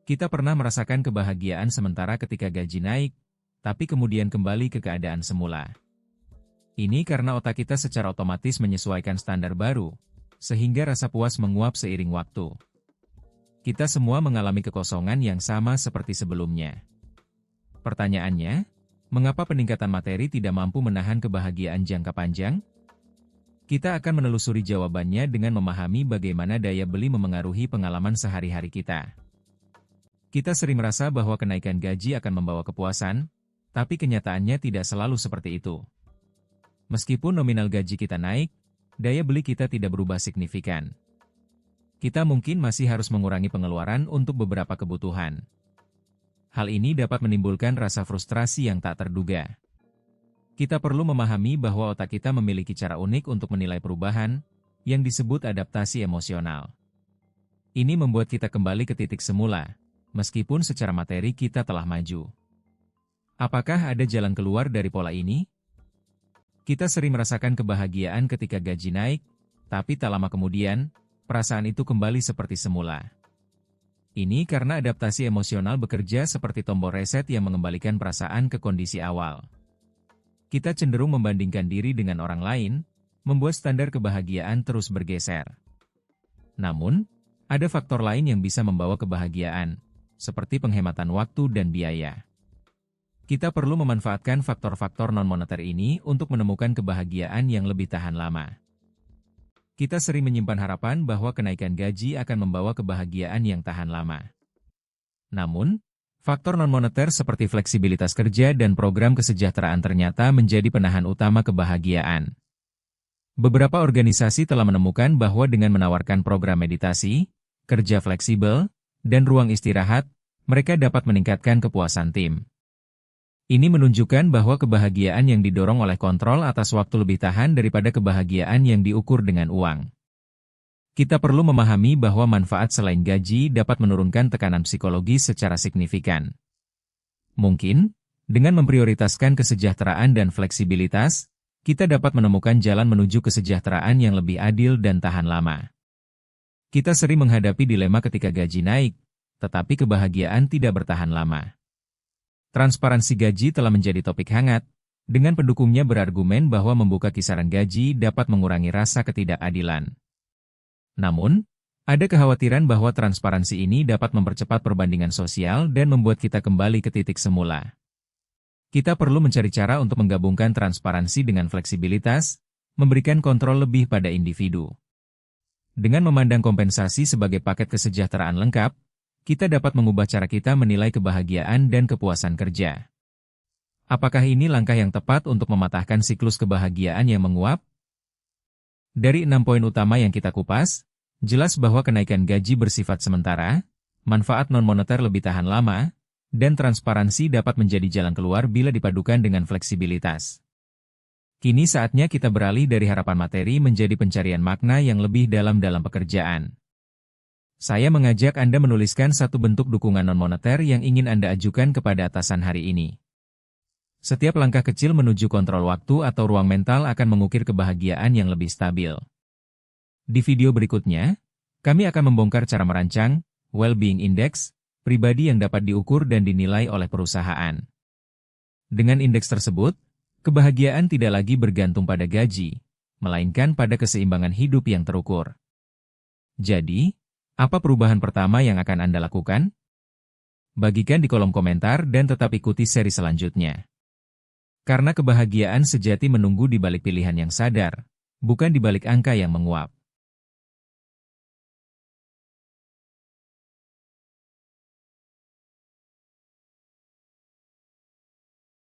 Kita pernah merasakan kebahagiaan sementara ketika gaji naik, tapi kemudian kembali ke keadaan semula. Ini karena otak kita secara otomatis menyesuaikan standar baru, sehingga rasa puas menguap seiring waktu. Kita semua mengalami kekosongan yang sama seperti sebelumnya. Pertanyaannya, mengapa peningkatan materi tidak mampu menahan kebahagiaan jangka panjang? Kita akan menelusuri jawabannya dengan memahami bagaimana daya beli memengaruhi pengalaman sehari-hari kita. Kita sering merasa bahwa kenaikan gaji akan membawa kepuasan, tapi kenyataannya tidak selalu seperti itu. Meskipun nominal gaji kita naik, daya beli kita tidak berubah signifikan. Kita mungkin masih harus mengurangi pengeluaran untuk beberapa kebutuhan. Hal ini dapat menimbulkan rasa frustrasi yang tak terduga. Kita perlu memahami bahwa otak kita memiliki cara unik untuk menilai perubahan, yang disebut adaptasi emosional. Ini membuat kita kembali ke titik semula, meskipun secara materi kita telah maju. Apakah ada jalan keluar dari pola ini? Kita sering merasakan kebahagiaan ketika gaji naik, tapi tak lama kemudian, perasaan itu kembali seperti semula. Ini karena adaptasi emosional bekerja seperti tombol reset yang mengembalikan perasaan ke kondisi awal. Kita cenderung membandingkan diri dengan orang lain, membuat standar kebahagiaan terus bergeser. Namun, ada faktor lain yang bisa membawa kebahagiaan, seperti penghematan waktu dan biaya. Kita perlu memanfaatkan faktor-faktor non-moneter ini untuk menemukan kebahagiaan yang lebih tahan lama. Kita sering menyimpan harapan bahwa kenaikan gaji akan membawa kebahagiaan yang tahan lama. Namun, faktor non-moneter seperti fleksibilitas kerja dan program kesejahteraan ternyata menjadi penahan utama kebahagiaan. Beberapa organisasi telah menemukan bahwa dengan menawarkan program meditasi, kerja fleksibel, dan ruang istirahat, mereka dapat meningkatkan kepuasan tim. Ini menunjukkan bahwa kebahagiaan yang didorong oleh kontrol atas waktu lebih tahan daripada kebahagiaan yang diukur dengan uang. Kita perlu memahami bahwa manfaat selain gaji dapat menurunkan tekanan psikologis secara signifikan. Mungkin, dengan memprioritaskan kesejahteraan dan fleksibilitas, kita dapat menemukan jalan menuju kesejahteraan yang lebih adil dan tahan lama. Kita sering menghadapi dilema ketika gaji naik, tetapi kebahagiaan tidak bertahan lama. Transparansi gaji telah menjadi topik hangat, dengan pendukungnya berargumen bahwa membuka kisaran gaji dapat mengurangi rasa ketidakadilan. Namun, ada kekhawatiran bahwa transparansi ini dapat mempercepat perbandingan sosial dan membuat kita kembali ke titik semula. Kita perlu mencari cara untuk menggabungkan transparansi dengan fleksibilitas, memberikan kontrol lebih pada individu. Dengan memandang kompensasi sebagai paket kesejahteraan lengkap, kita dapat mengubah cara kita menilai kebahagiaan dan kepuasan kerja. Apakah ini langkah yang tepat untuk mematahkan siklus kebahagiaan yang menguap? Dari 6 poin utama yang kita kupas, jelas bahwa kenaikan gaji bersifat sementara, manfaat non-moneter lebih tahan lama, dan transparansi dapat menjadi jalan keluar bila dipadukan dengan fleksibilitas. Kini saatnya kita beralih dari harapan materi menjadi pencarian makna yang lebih dalam pekerjaan. Saya mengajak Anda menuliskan satu bentuk dukungan non-moneter yang ingin Anda ajukan kepada atasan hari ini. Setiap langkah kecil menuju kontrol waktu atau ruang mental akan mengukir kebahagiaan yang lebih stabil. Di video berikutnya, kami akan membongkar cara merancang Well-Being Index pribadi yang dapat diukur dan dinilai oleh perusahaan. Dengan indeks tersebut, kebahagiaan tidak lagi bergantung pada gaji, melainkan pada keseimbangan hidup yang terukur. Jadi, apa perubahan pertama yang akan Anda lakukan? Bagikan di kolom komentar dan tetap ikuti seri selanjutnya. Karena kebahagiaan sejati menunggu di balik pilihan yang sadar, bukan di balik angka yang menguap.